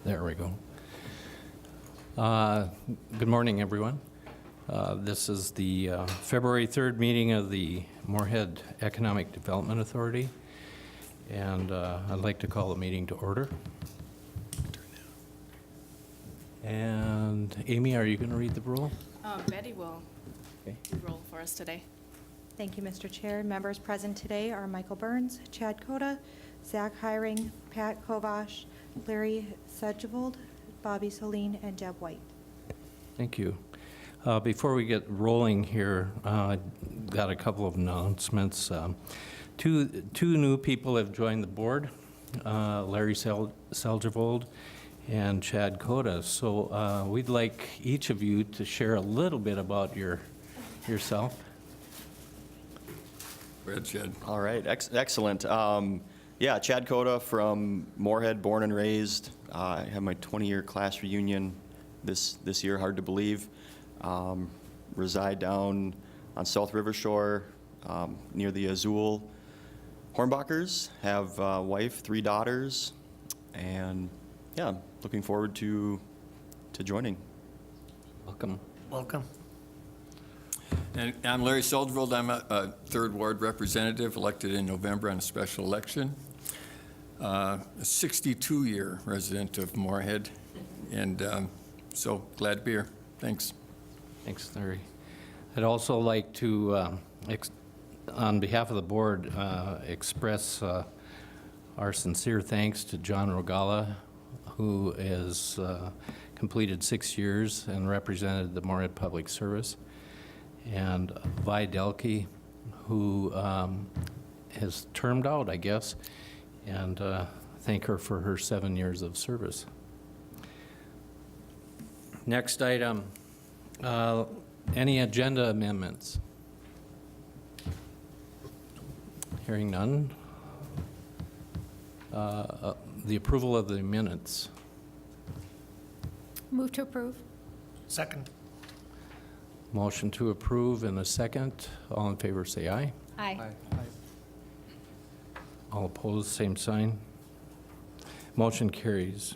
There we go. Good morning, everyone. This is the February 3rd meeting of the Moorhead Economic Development Authority, and I'd like to call the meeting to order. And Amy, are you going to read the rule? Betty will roll for us today. Thank you, Mr. Chair. Members present today are Michael Burns, Chad Cota, Zach Hiring, Pat Kovash, Larry Sedgevold, Bobby Celine, and Deb White. Thank you. Before we get rolling here, got a couple of announcements. Two new people have joined the board, Larry Sedgevold and Chad Cota. So we'd like each of you to share a little bit about yourself. Go ahead, Chad. All right, excellent. Yeah, Chad Cota from Moorhead, born and raised. I have my 20-year class reunion this year, hard to believe. Reside down on South River Shore near the Azul Hornbachers. Have a wife, 3 daughters, and yeah, looking forward to joining. Welcome. Welcome. And I'm Larry Sedgevold. I'm a 3rd Ward representative elected in November on a special election. A 62-year resident of Moorhead, and so glad to be here. Thanks. Thanks, Larry. I'd also like to, on behalf of the board, express our sincere thanks to John Rogala, who has completed 6 years and represented the Moorhead Public Service, and Vi Delke, who has termed out, I guess, and thank her for her 7 years of service. Next item, any agenda amendments? Hearing none. The approval of the minutes. Move to approve. Second. Motion to approve in a second. All in favor say aye. Aye. All opposed, same sign. Motion carries.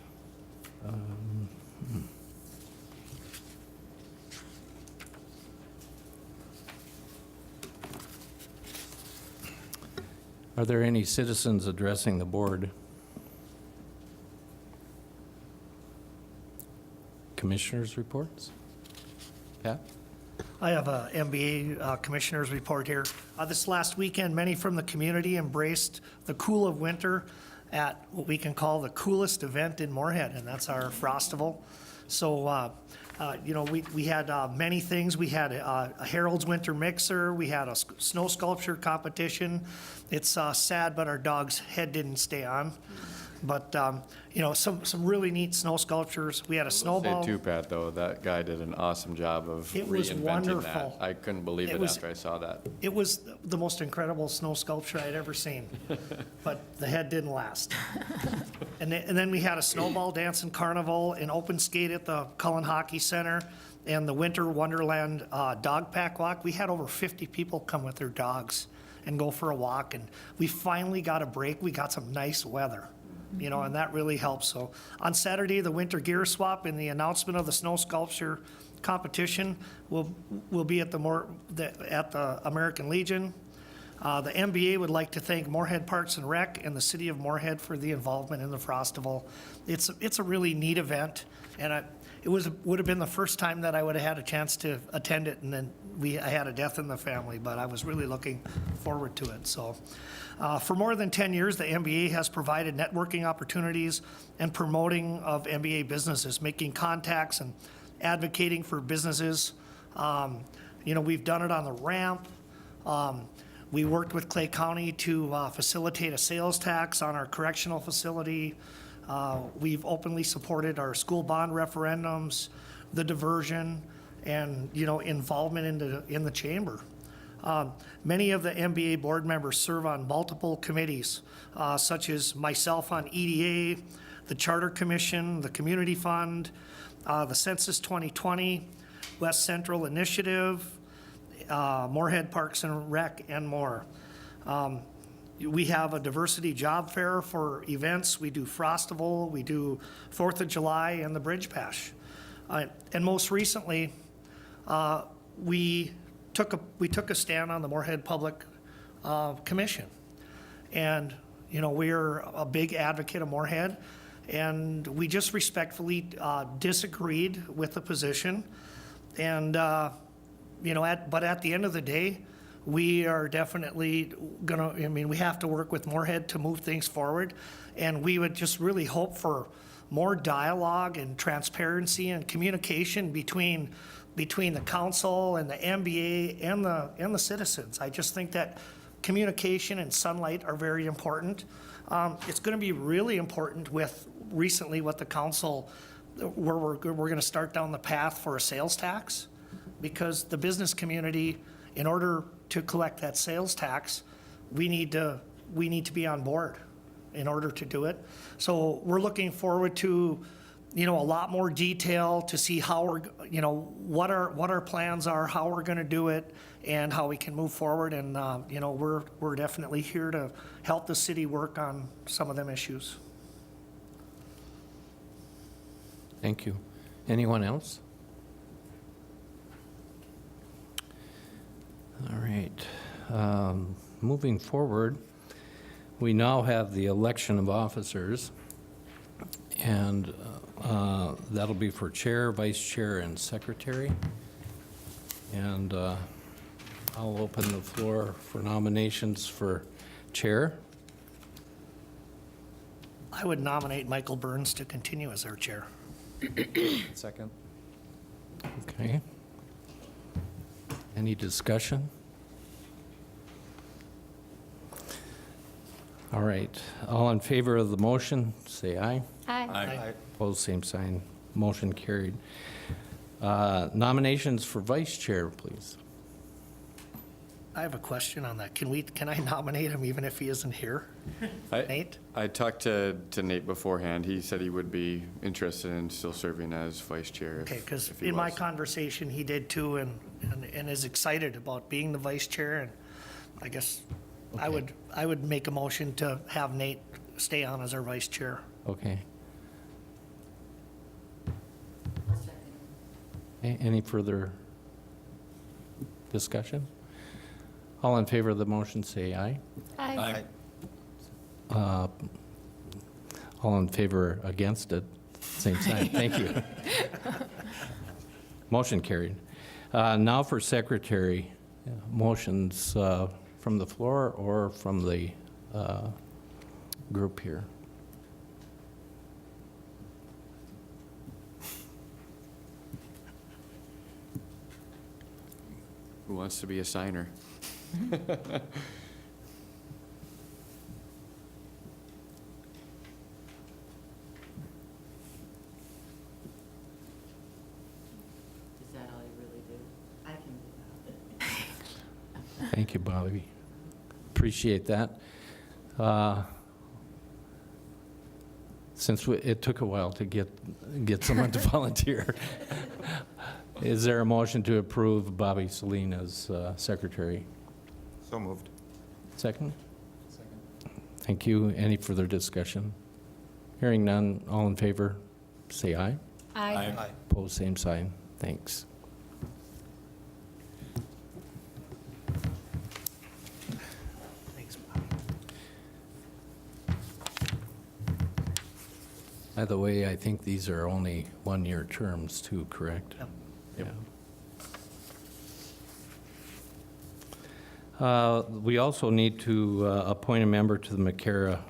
Are there any citizens addressing the board? Commissioners' reports? Pat? I have a MBA Commissioner's report here. This last weekend, many from the community embraced the cool of winter at what we can call the coolest event in Moorhead, and that's our Frostival. So, we had many things. We had a Harold's Winter Mixer. We had a snow sculpture competition. It's sad, but our dog's head didn't stay on. But, some really neat snow sculptures. We had a snowball. Say too, Pat, though, that guy did an awesome job of It was reinventing wonderful. that. I couldn't believe it after I saw that. It was the most incredible snow sculpture I'd ever seen, but the head didn't last. And then we had a snowball dance and carnival, an open skate at the Cullen Hockey Center, and the Winter Wonderland dog pack walk. We had over 50 people come with their dogs and go for a walk, and we finally got a break. We got some nice weather, and that really helps. So on Saturday, the winter gear swap and the announcement of the snow sculpture competition will be at the American Legion. The MBA would like to thank Moorhead Parks and Rec and the City of Moorhead for the involvement in the Frostival. It's a really neat event, and it would have been the first time that I would have had a chance to attend it, and then I had a death in the family, but I was really looking forward to it. So, for more than 10 years, the MBA has provided networking opportunities and promoting of MBA businesses, making contacts and advocating for businesses. We've done it on the ramp. We worked with Clay County to facilitate a sales tax on our correctional facility. We've openly supported our school bond referendums, the diversion, and involvement in the chamber. Many of the MBA board members serve on multiple committees, such as myself on EDA, the Charter Commission, the Community Fund, the Census 2020, West Central Initiative, Moorhead Parks and Rec, and more. We have a diversity job fair for events. We do Frostival, we do 4th of July, and the Bridge Bash. And most recently, we took a stand on the Moorhead Public Commission. And, you know, we're a big advocate of Moorhead, and we just respectfully disagreed with the position. And, you know, but at the end of the day, we are definitely gonna, I mean, we have to work with Moorhead to move things forward. And we would just really hope for more dialogue and transparency and communication between the council and the MBA and the citizens. I just think that communication and sunlight are very important. It's gonna be really important with recently what the council, where we're gonna start down the path for a sales tax, because the business community, in order to collect that sales tax, we need to be on board in order to do it. So we're looking forward to, you know, a lot more detail to see how we're, you know, what our plans are, how we're gonna do it, and how we can move forward. And, you know, we're definitely here to help the city work on some of them issues. Thank you. Anyone else? All right. Moving forward, we now have the election of officers, and that'll be for chair, vice chair, and secretary. And I'll open the floor for nominations for chair. I would nominate Michael Burns to continue as our chair. Second. Okay. Any discussion? All right. All in favor of the motion, say aye. Aye. Opposed, same sign. Motion carried. Nominations for vice chair, please. I have a question on that. Can I nominate him even if he isn't here? Nate? I talked to Nate beforehand. He said he would be interested in still serving as vice chair. Okay, because if he in my was. conversation, he did too, and is excited about being the vice chair, and I guess I would make a motion to have Nate stay on as our vice chair. Okay. Any further discussion? All in favor of the motion, say aye. Aye. All in favor against it, same sign. Thank you. Motion carried. Now for secretary, motions from the floor or from the group here. Who wants to be a signer? Is that all you really do? I can do that. Thank you, Bobby. Appreciate that. Since it took a while to get someone to volunteer, is there a motion to approve Bobby Celine as secretary? So moved. Second? Thank you. Any further discussion? Hearing none, all in favor, say aye. Aye. Opposed, same sign. Thanks. Thanks, Bobby. By the way, I think these are only one-year terms too, correct? Yep. Yeah. We also need to appoint a member to the McCara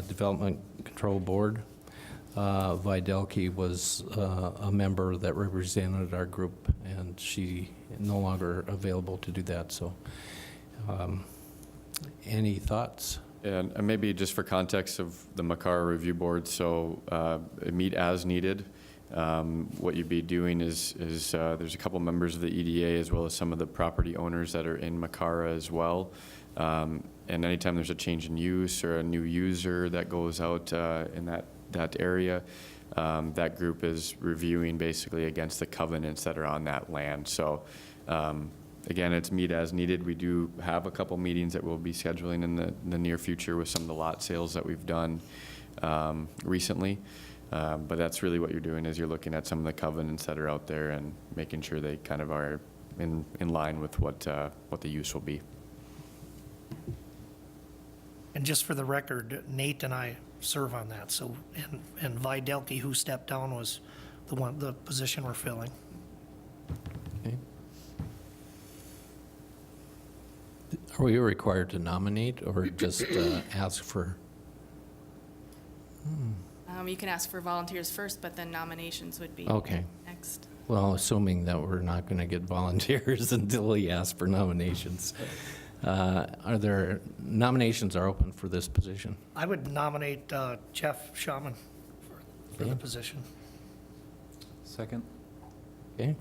Development Control Board. Videlke was a member that represented our group, and she no longer available to do that, so any thoughts? And maybe just for context of the Makara Review Board, so meet as needed. What you'd be doing is there's a couple members of the EDA as well as some of the property owners that are in Makara as well. And anytime there's a change in use or a new user that goes out in that area, that group is reviewing basically against the covenants that are on that land. So Again, it's meet as needed. We do have a couple meetings that we'll be scheduling in the near future with some of the lot sales that we've done recently. But that's really what you're doing, is you're looking at some of the covenants that are out there and making sure they kind of are in line with what the use will be. And just for the record, Nate and I serve on that, so, and Videlke, who stepped down, was the position we're filling. Okay. Are we required to nominate or just ask for? You can ask for volunteers first, but then nominations would be Okay. next. Well, assuming that we're not going to get volunteers until we ask for nominations. Are there, nominations are open for this position? I would nominate Jeff Shaman for the Okay. position. Second. Okay.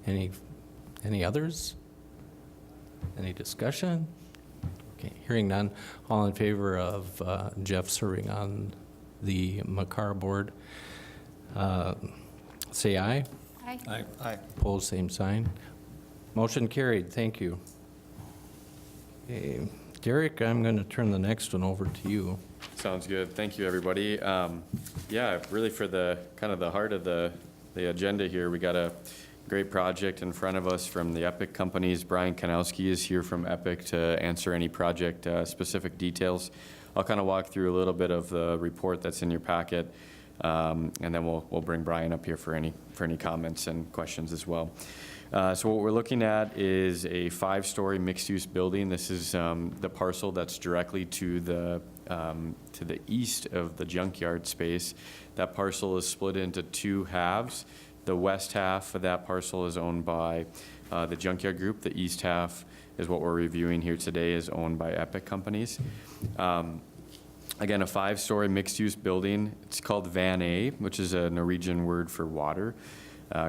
Any others? Any discussion? Okay, hearing none. All in favor of Jeff serving on the Makar board, say aye. Aye. Aye. Opposed, same sign. Motion carried. Thank you. Okay, Derek, I'm going to turn the next one over to you. Sounds good. Thank you, everybody. Yeah, really for the kind of the heart of the agenda here, we got a great project in front of us from the Epic companies. Brian Kanowski is here from Epic to answer any project specific details. I'll kind of walk through a little bit of the report that's in your packet, and then we'll bring Brian up here for any comments and questions as well. So what we're looking at is a 5-story mixed-use building. This is the parcel that's directly to the east of the junkyard space. That parcel is split into 2 halves. The west half of that parcel is owned by the Junkyard Group. The east half is what we're reviewing here today, is owned by Epic companies. Again, a 5-story mixed-use building. It's called Van A, which is a Norwegian word for water.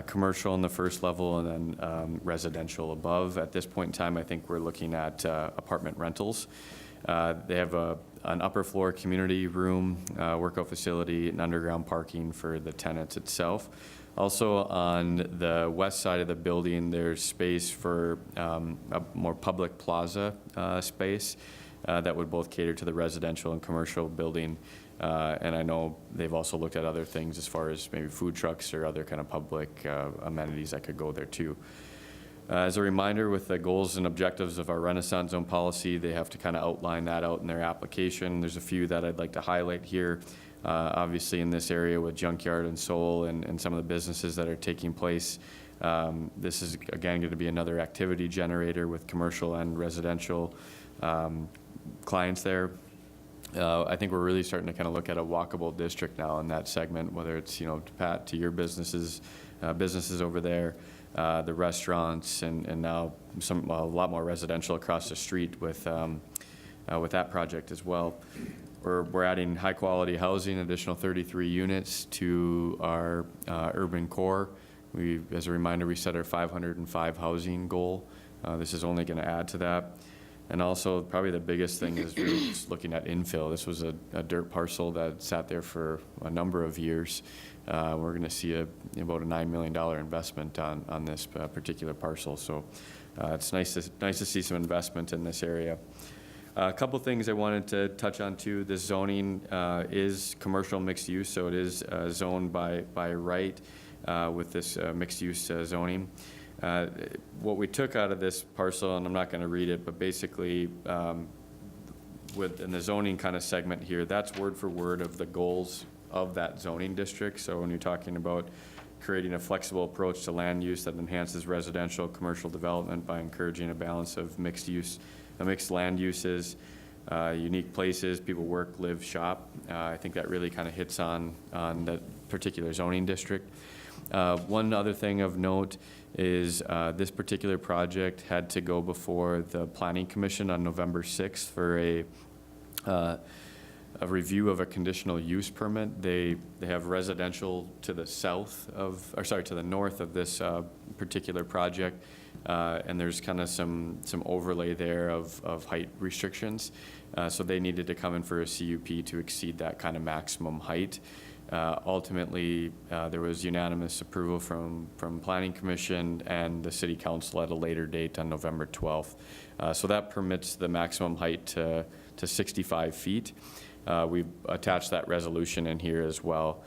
Commercial on the first level, and then residential above. At this point in time, I think we're looking at apartment rentals. They have an upper floor community room, workout facility, and underground parking for the tenants itself. Also, on the west side of the building, there's space for a more public plaza space that would both cater to the residential and commercial building. And I know they've also looked at other things as far as maybe food trucks or other kind of public amenities that could go there too. As a reminder, with the goals and objectives of our Renaissance Zone policy, they have to kind of outline that out in their application. There's a few that I'd like to highlight here. Obviously in this area with Junkyard and Soul and some of the businesses that are taking place, this is again going to be another activity generator with commercial and residential clients there. I think we're really starting to kind of look at a walkable district now in that segment, whether it's, Pat, to your businesses over there, the restaurants, and now a lot more residential across the street with that project as well. We're adding high quality housing, additional 33 units to our urban core. As a reminder, we set our 505 housing goal. This is only going to add to that. And also, probably the biggest thing is really just looking at infill. This was a dirt parcel that sat there for a number of years. We're going to see about a $9 million investment on this particular parcel. So it's nice to see some investment in this area. A couple things I wanted to touch on too. This zoning is commercial mixed use, so it is zoned by right with this mixed use zoning. What we took out of this parcel, and I'm not going to read it, but basically in the zoning kind of segment here, that's word for word of the goals of that zoning district. So when you're talking about creating a flexible approach to land use that enhances residential commercial development by encouraging a balance of mixed land uses, unique places, people work, live, shop. I think that really kind of hits on that particular zoning district. One other thing of note is this particular project had to go before the Planning Commission on November 6th for a review of a conditional use permit. They have residential to the to the north of this particular project, and there's kind of some overlay there of height restrictions. So they needed to come in for a CUP to exceed that kind of maximum height. Ultimately, there was unanimous approval from Planning Commission and the City Council at a later date on November 12th. So that permits the maximum height to 65 feet. We've attached that resolution in here as well.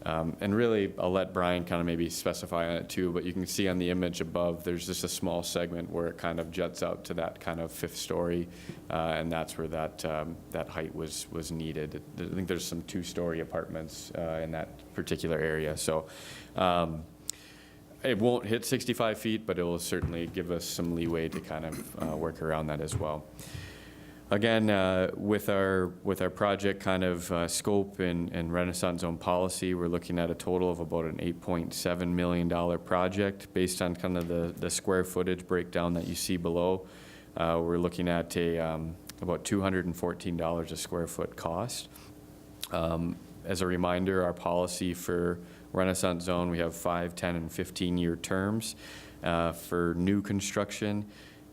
And really, I'll let Brian kind of maybe specify on it too, but you can see on the image above, there's just a small segment where it kind of juts out to that kind of 5th story, and that's where that height was needed. I think there's some 2-story apartments in that particular area. So it won't hit 65 feet, but it will certainly give us some leeway to kind of work around that as well. Again, with our project kind of scope and Renaissance Zone policy, we're looking at a total of about an $8.7 million project based on kind of the square footage breakdown that you see below. We're looking at about $214 a square foot cost. As a reminder, our policy for Renaissance Zone, we have 5, 10, and 15-year terms. For new construction,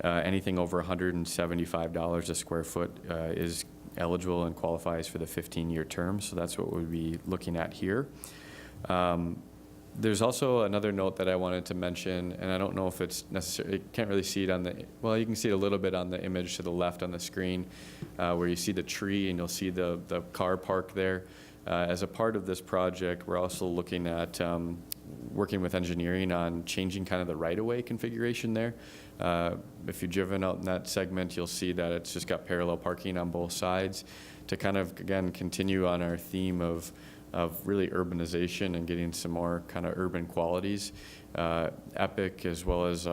anything over $175 a square foot is eligible and qualifies for the 15-year term, so that's what we'll be looking at here. There's also another note that I wanted to mention, and I don't know if it's necessary, you can't really see it on the, well, you can see it a little bit on the image to the left on the screen, where you see the tree and you'll see the car park there. As a part of this project, we're also looking at working with engineering on changing kind of the right-of-way configuration there. If you've driven out in that segment, you'll see that it's just got parallel parking on both sides to kind of, again, continue on our theme of really urbanization and getting some more kind of urban qualities. Epic, as well as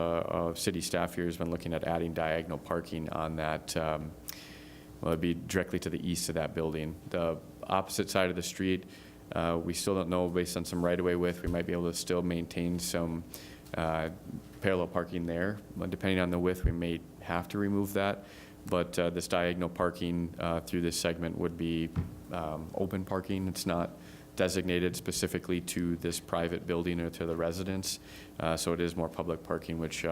city staff here, has been looking at adding diagonal parking on that, well, it'd be directly to the east of that building. The opposite side of the street, we still don't know, based on some right-of-way width, we might be able to still maintain some parallel parking there. But depending on the width, we may have to remove that. But this diagonal parking through this segment would be open parking. It's not designated specifically to this private building or to the residents. So it is more public parking, which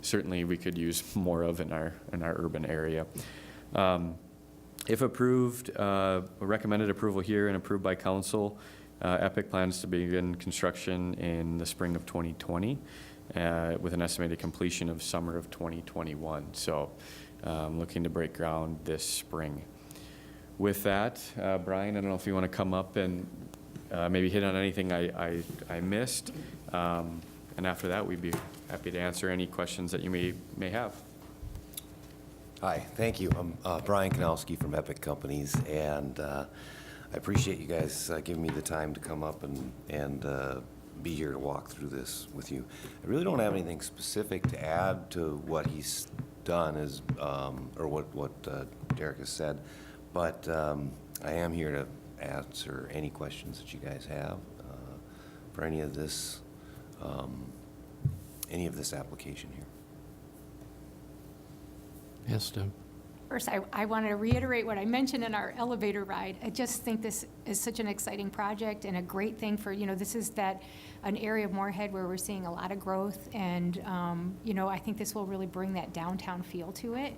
certainly we could use more of in our urban area. If approved, recommended approval here and approved by council, Epic plans to begin construction in the spring of 2020 with an estimated completion of summer of 2021. So looking to break ground this spring. With that, Brian, I don't know if you want to come up and maybe hit on anything I missed. And after that, we'd be happy to answer any questions that you may have. Hi, thank you. I'm Brian Kanowski from Epic Companies, and I appreciate you guys giving me the time to come up and be here to walk through this with you. I really don't have anything specific to add to what he's done, or what Derek has said, but I am here to answer any questions that you guys have for any of this application here. Yes, Deb. First, I wanted to reiterate what I mentioned in our elevator ride. I just think this is such an exciting project and a great thing for, this is an area of Moorhead where we're seeing a lot of growth, and, I think this will really bring that downtown feel to it.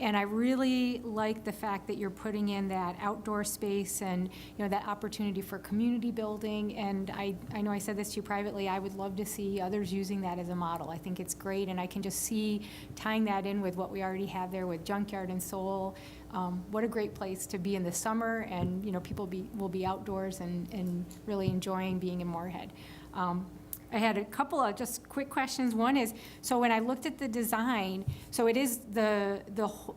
And I really like the fact that you're putting in that outdoor space and, that opportunity for community building. And I know I said this to you privately, I would love to see others using that as a model. I think it's great, and I can just see tying that in with what we already have there with Junkyard and Soul. What a great place to be in the summer, and, people will be outdoors and really enjoying being in Moorhead. I had a couple of just quick questions. One is, so when I looked at the design, so it is the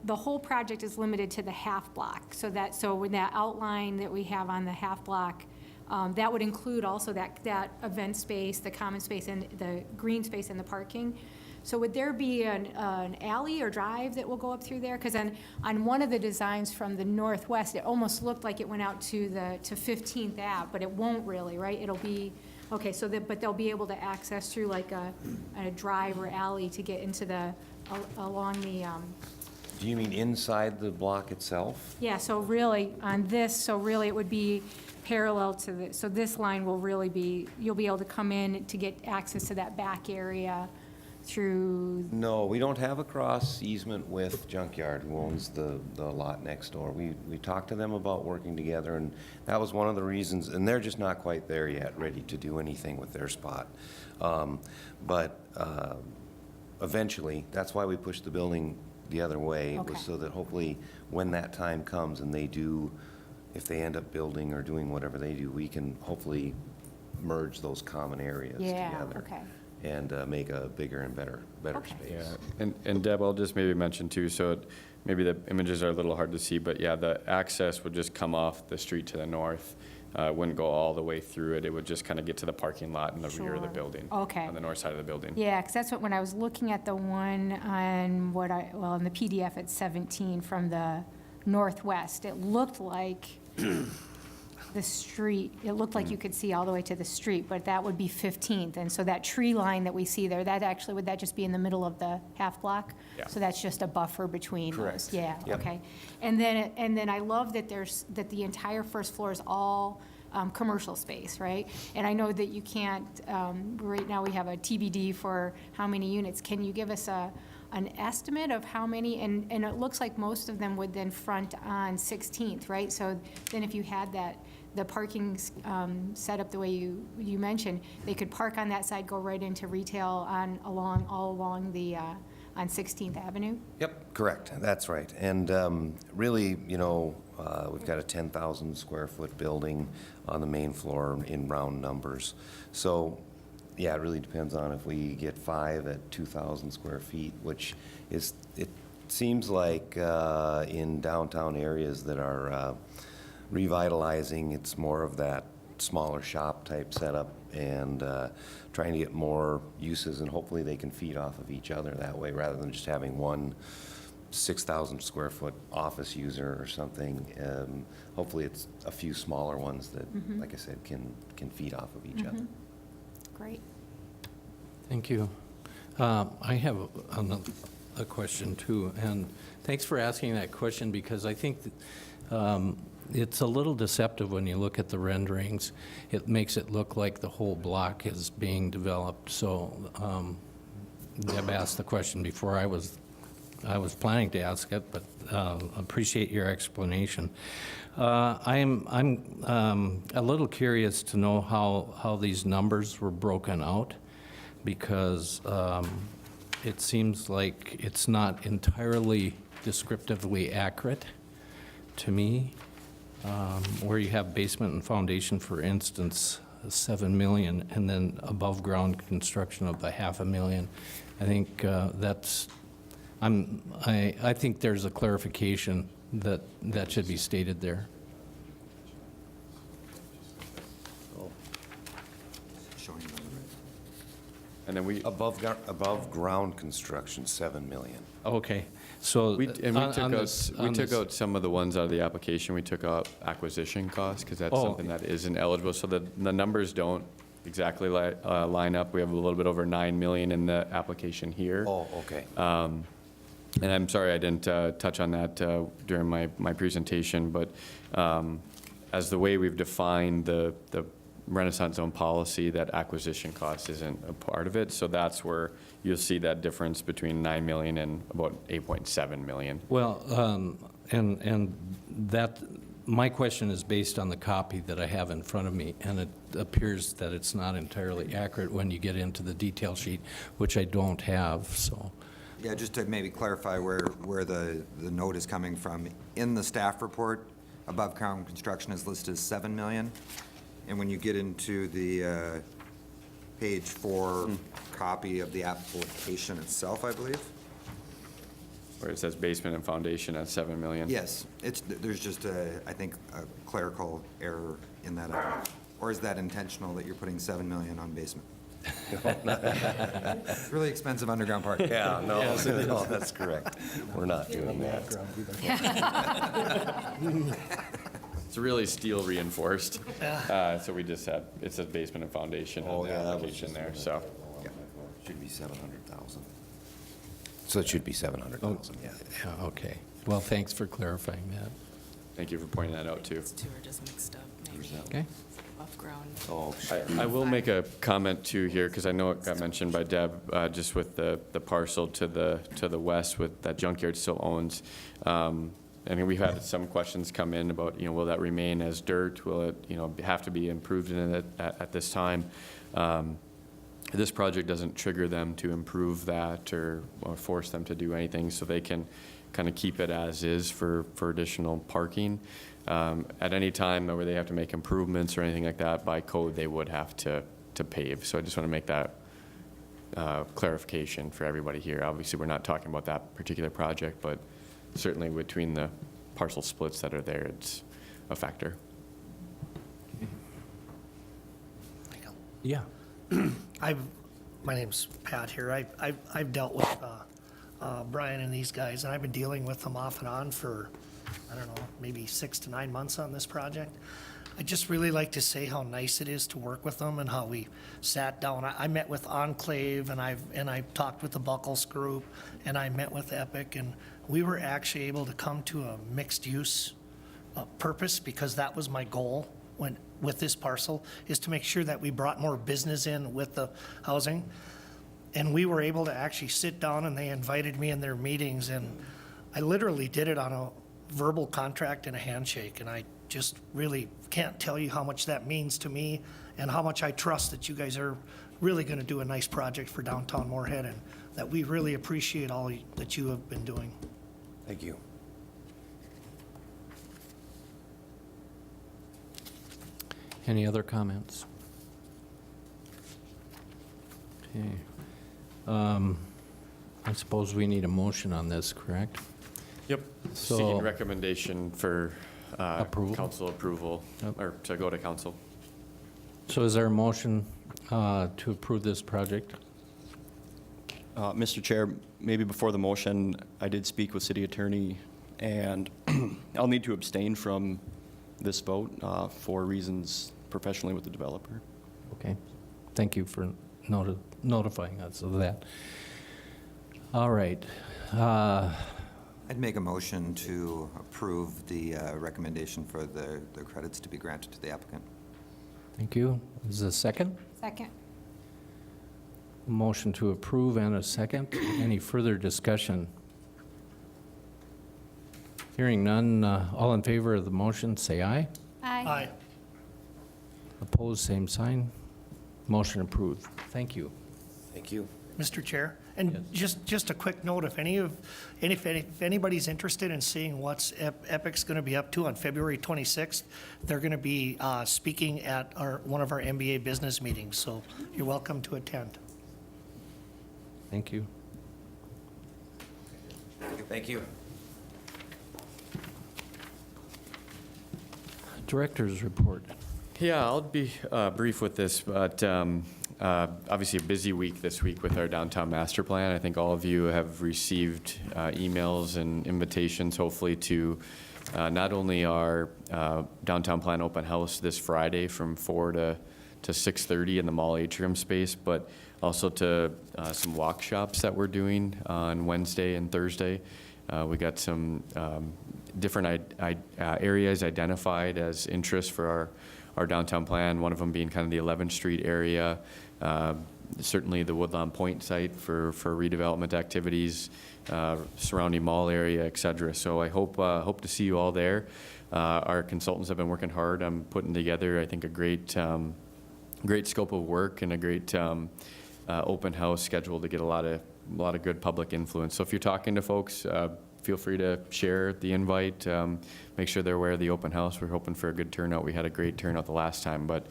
whole project is limited to the half block. So with that outline that we have on the half block, that would include also that event space, the common space, and the green space and the parking. So would there be an alley or drive that will go up through there? Because on one of the designs from the northwest, it almost looked like it went out to 15th Ave, but it won't really, right? It'll be, okay, but they'll be able to access through like a drive or alley to get into along the. Do you mean inside the block itself? Yeah, so really on this, it would be parallel to so this line will really be, you'll be able to come in to get access to that back area. through, No, we don't have a cross easement with Junkyard, who owns the lot next door. We talked to them about working together, and that was one of the reasons, and they're just not quite there yet, ready to do anything with their spot. But eventually, that's why we pushed the building the other way, Okay. was so that hopefully, when that time comes and they do, if they end up building or doing whatever they do, we can hopefully merge those common areas yeah, together. okay. And make a bigger and better Okay. space. Yeah, and Deb, I'll just maybe mention too, so maybe the images are a little hard to see, but yeah, the access would just come off the street to the north. It wouldn't go all the way through it. It would just kind of get to the parking lot in the rear of the Sure. building. Okay. On the north side of the building. Yeah, because that's what, when I was looking at the one on well, in the PDF at 17 from the northwest, it looked like the street, it looked like you could see all the way to the street, but that would be 15th. And so that tree line that we see there, that actually, would that just be in the middle of the half block? Yeah. So that's just a buffer between those? Correct. Yeah, Yep. okay. And then I love that that the entire first floor is all commercial space, right? And I know that you can't, right now we have a TBD for how many units. Can you give us an estimate of how many? And it looks like most of them would then front on 16th, right? So then if you had the parking set up the way you mentioned, they could park on that side, go right into retail all along the, on 16th Avenue? Yep, correct, that's right. And really, we've got a 10,000 square foot building on the main floor in round numbers. So, yeah, it really depends on if we get 5 at 2,000 square feet, which is, it seems like in downtown areas that are revitalizing, it's more of that smaller shop type setup and trying to get more uses, and hopefully they can feed off of each other that way rather than just having one 6,000 square foot office user or something. Hopefully it's a few smaller ones that, like I said, can feed off of each other. Great. Thank you. I have a question too, and thanks for asking that question, because I think it's a little deceptive when you look at the renderings. It makes it look like the whole block is being developed. So Deb asked the question before I was planning to ask it, but appreciate your explanation. I'm a little curious to know how these numbers were broken out, because it seems like it's not entirely descriptively accurate to me. Where you have basement and foundation, for instance, 7 million, and then above ground construction of the 500,000. I think I think there's a clarification that should be stated there. And then we, Above ground construction, 7 million. Okay, so we on this- on took this- out some of the ones out of the application. We took out acquisition costs, because that's Oh. something that isn't eligible. So the numbers don't exactly line up. We have a little bit over 9 million in the application here. Oh, okay. And I'm sorry I didn't touch on that during my presentation, but as the way we've defined the Renaissance zone policy, that acquisition cost isn't a part of it. So that's where you'll see that difference between 9 million and about 8.7 million. Well, and that, my question is based on the copy that I have in front of me, and it appears that it's not entirely accurate when you get into the detail sheet, which I don't have, so. Yeah, just to maybe clarify where the note is coming from. In the staff report, above ground construction is listed as 7 million. And when you get into the page 4 copy of the application itself, I believe. Where it says basement and foundation at 7 million. Yes, there's just I think a clerical error in that. Or is that intentional that you're putting 7 million on basement? It's really expensive underground parking. Yeah, no, no, that's correct. We're not doing that. It's really steel reinforced. So we just had, it says basement and foundation on the application there, so. Should be 700,000. So it should be 700,000, yeah. Yeah, okay. Well, thanks for clarifying that. Thank you for pointing that out, too. Those two are just mixed up, maybe. Okay? above ground. Oh, I will make a comment too here, because I know it got mentioned by Deb, just with the parcel to the west with that junkyard still owns. I mean, we've had some questions come in about, will that remain as dirt? Will it, have to be improved in it at this time? This project doesn't trigger them to improve that or force them to do anything, so they can kind of keep it as is for additional parking. At any time where they have to make improvements or anything like that, by code, they would have to pave. So I just want to make that clarification for everybody here. Obviously, we're not talking about that particular project, but certainly between the parcel splits that are there, it's a factor. Yeah. My name's Pat here. I've dealt with Brian and these guys, and I've been dealing with them off and on for, I don't know, maybe 6 to 9 months on this project. I'd just really like to say how nice it is to work with them and how we sat down. I met with Enclave, and I've talked with the Buckles group, and I met with Epic, and we were actually able to come to a mixed-use purpose, because that was my goal with this parcel, is to make sure that we brought more business in with the housing. And we were able to actually sit down, and they invited me in their meetings, and I literally did it on a verbal contract and a handshake, and I just really can't tell you how much that means to me and how much I trust that you guys are really going to do a nice project for downtown Moorhead, and that we really appreciate all that you have been doing. thank you. Any other comments? Okay. I suppose we need a motion on this, correct? Yep. So- Seeking recommendation for Approval? council approval, Yep. or to go to council. So is there a motion to approve this project? Mr. Chair, maybe before the motion, I did speak with city attorney, and I'll need to abstain from this vote for reasons professionally with the developer. Okay. Thank you for notifying us of that. All right. I'd make a motion to approve the recommendation for the credits to be granted to the applicant. Thank you. Is there a second? Second. Motion to approve and a second. Any further discussion? Hearing none, all in favor of the motion, say aye. Aye. Opposed, same sign. Motion approved. Thank you. Thank you. Mr. Chair, and just a quick note, if anybody's interested in seeing what's Epic's going to be up to on February 26th, they're going to be speaking at one of our MBA business meetings, so you're welcome to attend. Thank you. Thank you. Director's report. Yeah, I'll be brief with this, but obviously a busy week this week with our downtown master plan. I think all of you have received emails and invitations, hopefully, to not only our downtown plan open house this Friday from 4 to 6:30 in the mall atrium space, but also to some walk shops that we're doing on Wednesday and Thursday. We got some different areas identified as interest for our downtown plan, one of them being kind of the 11th Street area, certainly the Woodlawn Point site for redevelopment activities, surrounding mall area, et cetera. So I hope to see you all there. Our consultants have been working hard on putting together, I think, a great scope of work and a great open house schedule to get a lot of good public influence. So if you're talking to folks, feel free to share the invite. Make sure they're aware of the open house. We're hoping for a good turnout. We had a great turnout the last time, but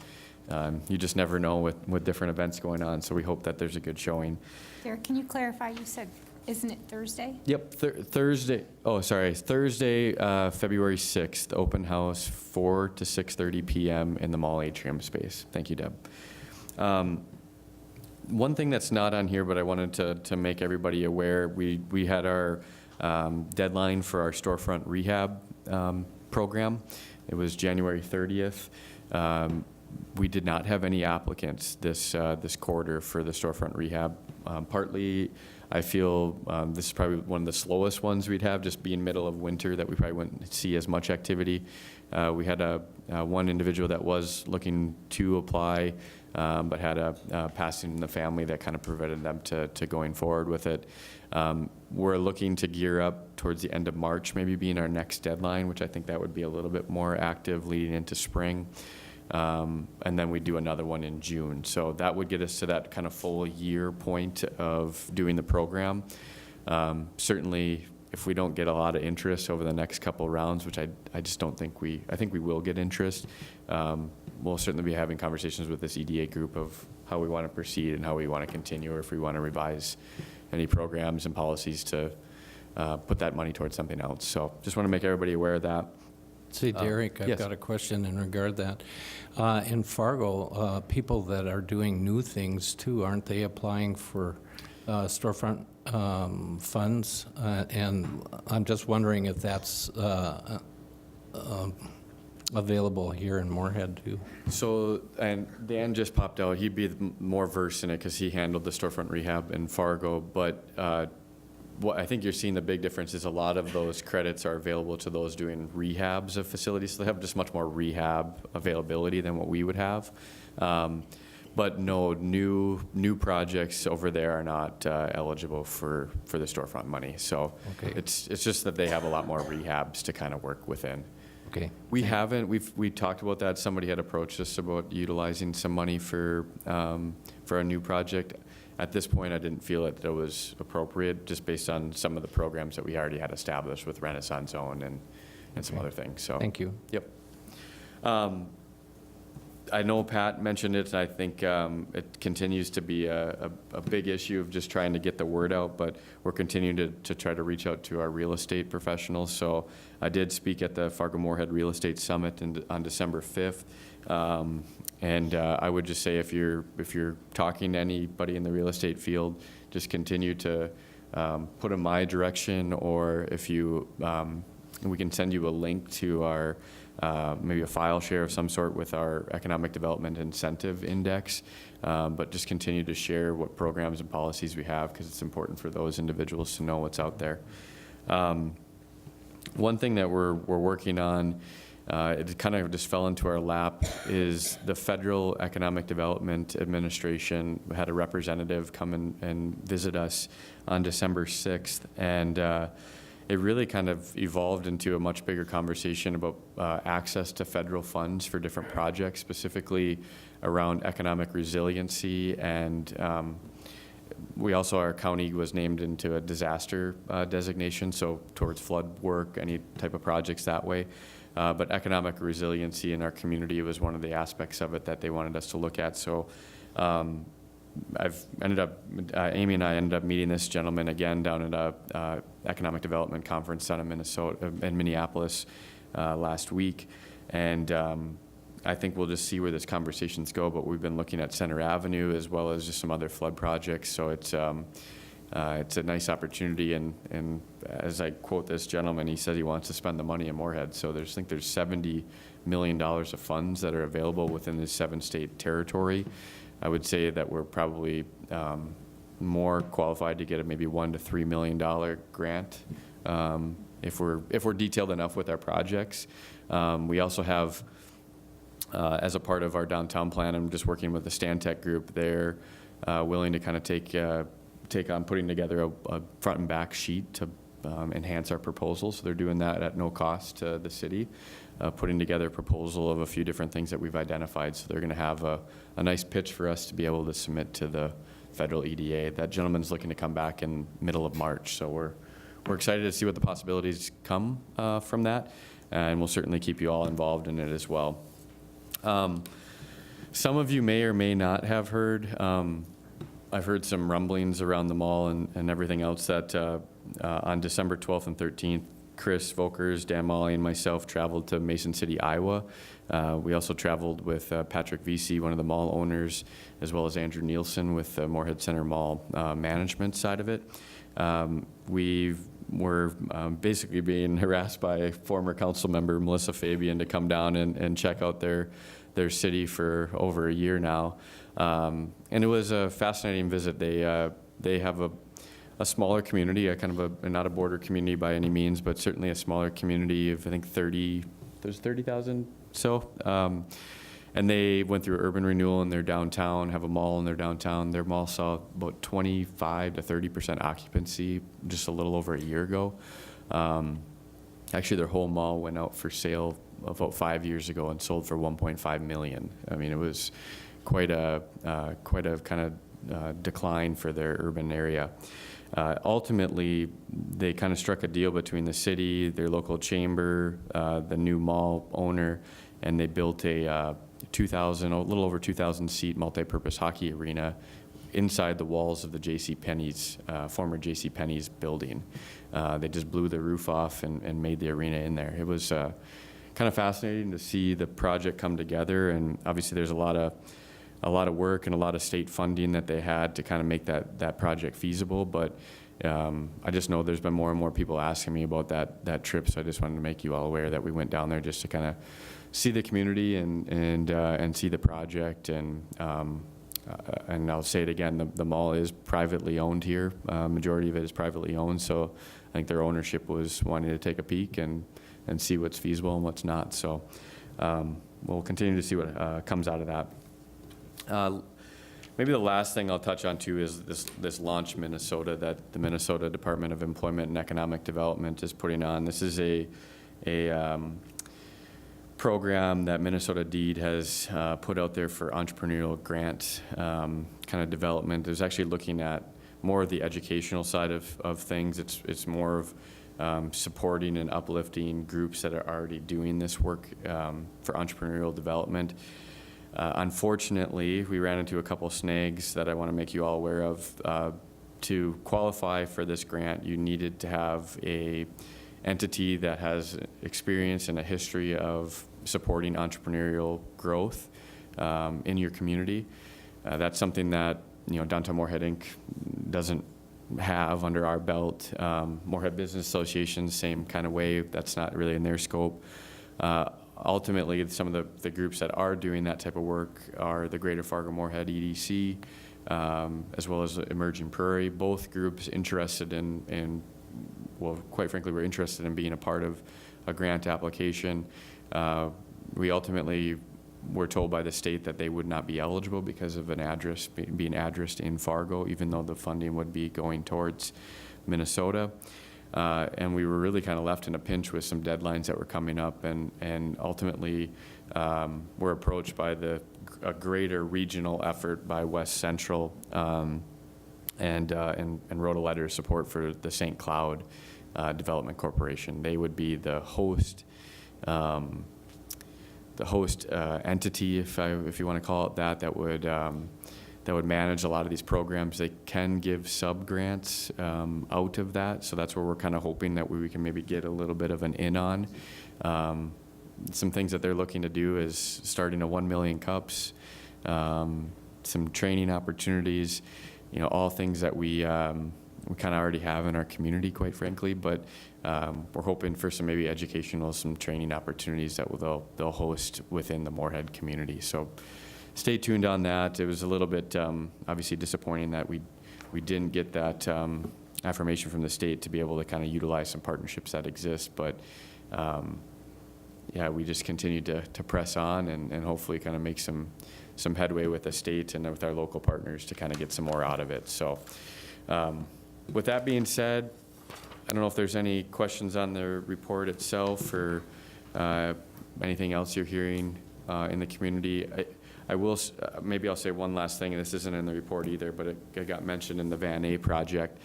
you just never know with different events going on. So we hope that there's a good showing. Derek, can you clarify? You said, isn't it Thursday? Yep, Thursday. Oh, sorry, Thursday, February 6th, open house, 4 to 6:30 p.m. in the mall atrium space. Thank you, Deb. One thing that's not on here, but I wanted to make everybody aware, we had our deadline for our storefront rehab program. It was January 30th. We did not have any applicants this quarter for the storefront rehab. Partly, I feel this is probably one of the slowest ones we'd have, just being middle of winter, that we probably wouldn't see as much activity. We had one individual that was looking to apply, but had a passing in the family that kind of prevented them to going forward with it. We're looking to gear up towards the end of March, maybe being our next deadline, which I think that would be a little bit more active leading into spring. And then we do another one in June. So that would get us to that kind of full year point of doing the program. Certainly, if we don't get a lot of interest over the next couple rounds, which I just don't think I think we will get interest, we'll certainly be having conversations with this EDA group of how we want to proceed and how we want to continue, or if we want to revise any programs and policies to put that money towards something else. So just want to make everybody aware of that. Say, Derek, I've yes. got a question in regard to that. In Fargo, people that are doing new things too, aren't they applying for storefront funds? And I'm just wondering if that's available here in Moorhead too. So, and Dan just popped out. He'd be more versed in it because he handled the storefront rehab in Fargo. But what I think you're seeing the big difference is a lot of those credits are available to those doing rehabs of facilities. So they have just much more rehab availability than what we would have. But no, new projects over there are not eligible for the storefront money. So Okay. it's just that they have a lot more rehabs to kind of work within. Okay. We talked about that. Somebody had approached us about utilizing some money for a new project. At this point, I didn't feel that it was appropriate, just based on some of the programs that we already had established with Renaissance Zone and some Okay. other things. So Thank you. Yep. I know Pat mentioned it, and I think it continues to be a big issue of just trying to get the word out, but we're continuing to try to reach out to our real estate professionals. So I did speak at the Fargo Moorhead Real Estate Summit on December 5th. And I would just say, if you're talking to anybody in the real estate field, just continue to put in my direction, or if you, we can send you a link to our, maybe a file share of some sort with our Economic Development Incentive Index, but just continue to share what programs and policies we have, because it's important for those individuals to know what's out there. One thing that we're working on, it kind of just fell into our lap, is the Federal Economic Development Administration had a representative come and visit us on December 6th, and it really kind of evolved into a much bigger conversation about access to federal funds for different projects, specifically around economic resiliency. And we also, our county was named into a disaster designation, so towards flood work, any type of projects that way. But economic resiliency in our community was one of the aspects of it that they wanted us to look at. So I've ended up, Amy and I ended up meeting this gentleman again down at a economic development conference down in Minneapolis last week. And I think we'll just see where this conversations go, but we've been looking at Center Avenue as well as just some other flood projects. So it's a nice opportunity, and as I quote this gentleman, he said he wants to spend the money in Moorhead. So I think there's $70 million of funds that are available within the 7-state territory. I would say that we're probably more qualified to get a maybe $1 to $3 million grant if we're detailed enough with our projects. We also have, as a part of our downtown plan, I'm just working with the Stantec group. They're willing to kind of take on putting together a front and back sheet to enhance our proposal. So they're doing that at no cost to the city, putting together a proposal of a few different things that we've identified. So they're going to have a nice pitch for us to be able to submit to the federal EDA. That gentleman's looking to come back in middle of March. So we're excited to see what the possibilities come from that, and we'll certainly keep you all involved in it as well. Some of you may or may not have heard, I've heard some rumblings around the mall and everything else that on December 12th and 13th, Chris Volkers, Dan Molly, and myself traveled to Mason City, Iowa. We also traveled with Patrick Vesey, one of the mall owners, as well as Andrew Nielsen with the Moorhead Center Mall management side of it. We were basically being harassed by former council member Melissa Fabian to come down and check out their their city for over a year now. And it was a fascinating visit. They have a smaller community, a kind of not a border community by any means, but certainly a smaller community of, I think, there's 30,000 so. And they went through urban renewal in their downtown, have a mall in their downtown. Their mall saw about 25 to 30% occupancy just a little over a year ago. Actually, their whole mall went out for sale about 5 years ago and sold for 1.5 million. I mean, it was quite a kind of decline for their urban area. Ultimately, they kind of struck a deal between the city, their local chamber, the new mall owner, and they built a little over 2,000 seat multi-purpose hockey arena inside the walls of the JCPenney's, former JCPenney's building. They just blew the roof off and made the arena in there. It was kind of fascinating to see the project come together, and obviously there's a lot of work and a lot of state funding that they had to kind of make that project feasible. But I just know there's been more and more people asking me about that trip, so I just wanted to make you all aware that we went down there just to kind of see the community and see the project. And I'll say it again, the mall is privately owned here. Majority of it is privately owned, so I think their ownership was wanting to take a peek and see what's feasible and what's not. So we'll continue to see what comes out of that. Maybe the last thing I'll touch on too is this Launch Minnesota that the Minnesota Department of Employment and Economic Development is putting on. This is a program that Minnesota DEED has put out there for entrepreneurial grant kind of development. It's actually looking at more of the educational side of things. It's more of supporting and uplifting groups that are already doing this work for entrepreneurial development. Unfortunately, we ran into a couple snags that I want to make you all aware of. To qualify for this grant, you needed to have a entity that has experience and a history of supporting entrepreneurial growth in your community. That's something that Downtown Moorhead Inc. doesn't have under our belt. Moorhead Business Association, same kind of way. That's not really in their scope. Ultimately, some of the groups that are doing that type of work are the Greater Fargo-Moorhead EDC, as well as Emerging Prairie. Both groups interested in, well, quite frankly, we're interested in being a part of a grant application. We ultimately were told by the state that they would not be eligible because of an address being addressed in Fargo, even though the funding would be going towards Minnesota. And we were really kind of left in a pinch with some deadlines that were coming up, and ultimately were approached by a greater regional effort by West Central and wrote a letter of support for the St. Cloud Development Corporation. They would be the host entity, if you want to call it that would manage a lot of these programs. They can give sub-grants out of that, so that's where we're kind of hoping that we can maybe get a little bit of an in on. Some things that they're looking to do is starting a 1 million cups, some training opportunities, all things that we kind of already have in our community, quite frankly, but we're hoping for some maybe educational, some training opportunities that they'll host within the Moorhead community. So stay tuned on that. It was a little bit obviously disappointing that we didn't get that affirmation from the state to be able to kind of utilize some partnerships that exist, but yeah, we just continue to press on and hopefully kind of make some headway with the state and with our local partners to kind of get some more out of it. So with that being said, I don't know if there's any questions on the report itself or anything else you're hearing in the community. I will, maybe I'll say one last thing, and this isn't in the report either, but it got mentioned in the Van A project.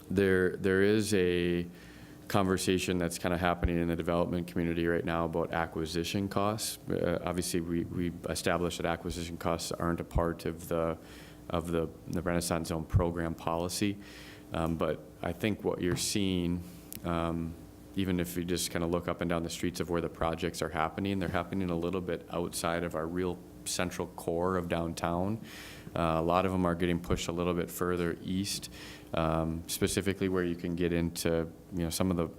There is a conversation that's kind of happening in the development community right now about acquisition costs. Obviously, we established that acquisition costs aren't a part of the Renaissance Zone program policy. But I think what you're seeing, even if you just kind of look up and down the streets of where the projects are happening, they're happening a little bit outside of our real central core of downtown. A lot of them are getting pushed a little bit further east, specifically where you can get into some of the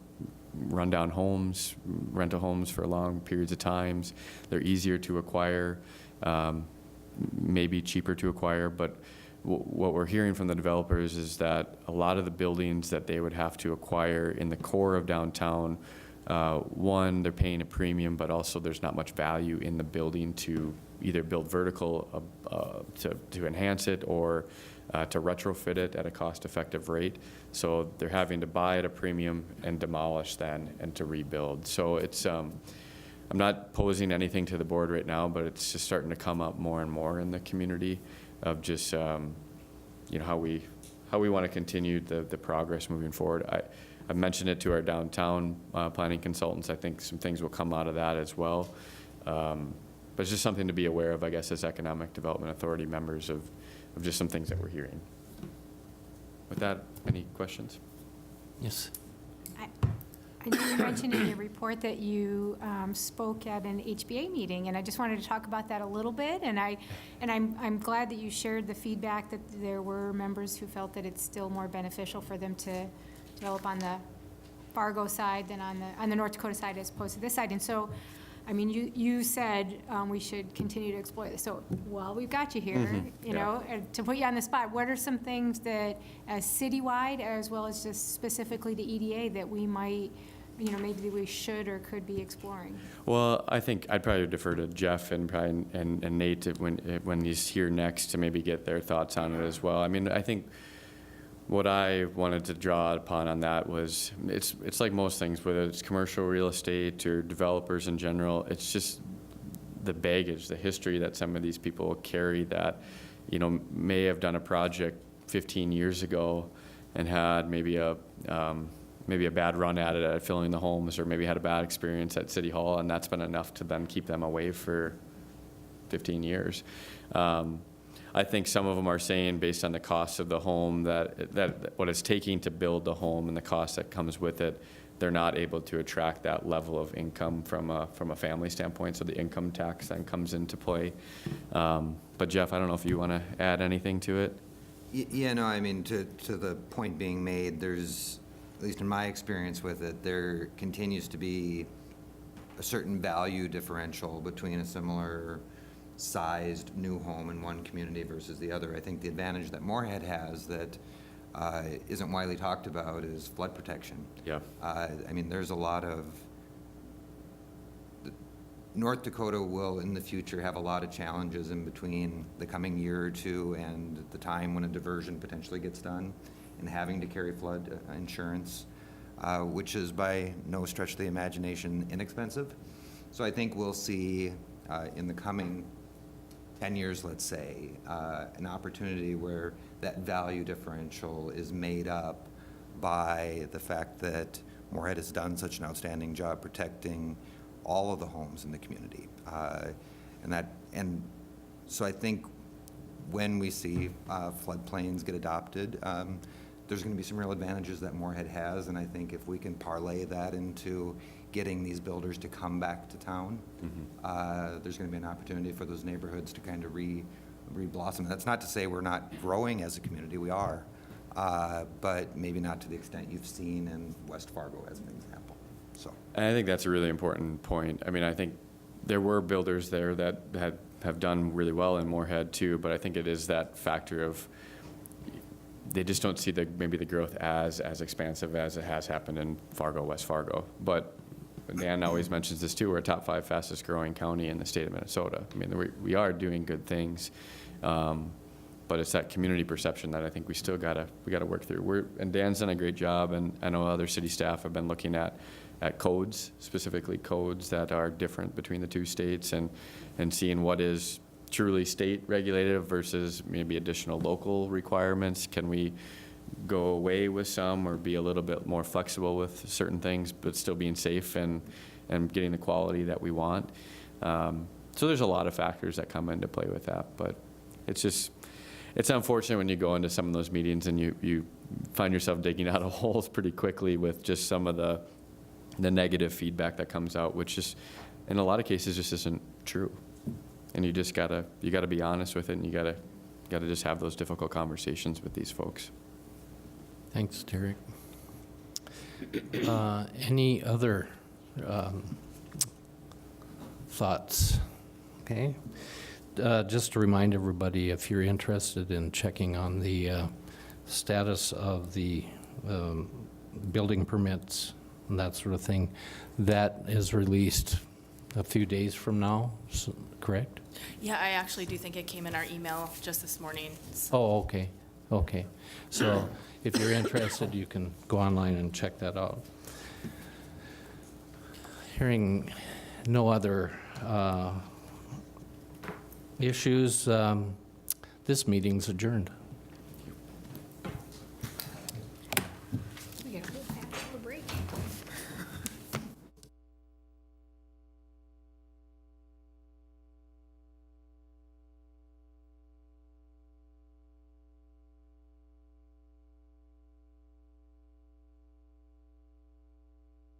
rundown homes, rental homes for long periods of times. They're easier to acquire, maybe cheaper to acquire, but what we're hearing from the developers is that a lot of the buildings that they would have to acquire in the core of downtown, one, they're paying a premium, but also there's not much value in the building to either build vertical to enhance it or to retrofit it at a cost-effective rate. So they're having to buy at a premium and demolish then and to rebuild. So it's, I'm not posing anything to the board right now, but it's just starting to come up more and more in the community of just, you know, how we want to continue the progress moving forward. I mentioned it to our downtown planning consultants. I think some things will come out of that as well. But it's just something to be aware of, I guess, as Economic Development Authority members of just some things that we're hearing. With that, any questions? Yes. I know you mentioned in your report that you spoke at an HBA meeting, and I just wanted to talk about that a little bit. And I'm glad that you shared the feedback that there were members who felt that it's still more beneficial for them to develop on the Fargo side than on the North Dakota side as opposed to this side. And so, I mean, you said we should continue to explore this. So while we've got you here, you know, to put you on the spot, what are some things that, as citywide as well as just specifically to EDA, that we might, you know, maybe we should or could be exploring? Well, I think I'd probably defer to Jeff and Nate when he's here next to maybe get their thoughts on it as well. I mean, I think what I wanted to draw upon on that was it's like most things, whether it's commercial real estate or developers in general, it's just the baggage, the history that some of these people carry that, you know, may have done a project 15 years ago and had maybe a bad run at it at filling the homes, or maybe had a bad experience at City Hall, and that's been enough to then keep them away for 15 years. I think some of them are saying, based on the cost of the home, that what it's taking to build the home and the cost that comes with it, they're not able to attract that level of income from a family standpoint, so the income tax then comes into play. But Jeff, I don't know if you want to add anything to it? Yeah, no, I mean, to the point being made, there's, at least in my experience with it, there continues to be a certain value differential between a similar sized new home in one community versus the other. I think the advantage that Moorhead has that isn't widely talked about is flood protection. Yeah. I mean, there's a lot of, North Dakota will in the future have a lot of challenges in between the coming year or two and the time when a diversion potentially gets done and having to carry flood insurance, which is by no stretch of the imagination inexpensive. So I think we'll see in the coming 10 years, let's say, an opportunity where that value differential is made up by the fact that Moorhead has done such an outstanding job protecting all of the homes in the community. And so I think when we see floodplains get adopted, there's going to be some real advantages that Moorhead has, and I think if we can parlay that into getting these builders to come back to town, there's going to be an opportunity for those neighborhoods to kind of re-blossom. That's not to say we're not growing as a community, we are, but maybe not to the extent you've seen in West Fargo as an example. So, And I think that's a really important point. I mean, I think there were builders there that have done really well in Moorhead too, but I think it is that factor of they just don't see maybe the growth as expansive as it has happened in Fargo, West Fargo. But Dan always mentions this too, we're a top 5 fastest growing county in the state of Minnesota. I mean, we are doing good things, but it's that community perception that I think we still gotta work through. And Dan's done a great job, and I know other city staff have been looking at codes, specifically codes that are different between the two states, and seeing what is truly state regulated versus maybe additional local requirements. Can we go away with some or be a little bit more flexible with certain things, but still being safe and getting the quality that we want? So there's a lot of factors that come into play with that, but it's unfortunate when you go into some of those meetings and you find yourself digging out of holes pretty quickly with just some of the negative feedback that comes out, which is in a lot of cases just isn't true. And you just gotta be honest with it, and you gotta just have those difficult conversations with these folks. Thanks, Derek. Any other thoughts? Okay. Just to remind everybody, if you're interested in checking on the status of the building permits and that sort of thing, that is released a few days from now, correct? Yeah, I actually do think it came in our email just this morning. So Oh, okay, okay. So if you're interested, you can go online and check that out. Hearing no other issues, this meeting's adjourned.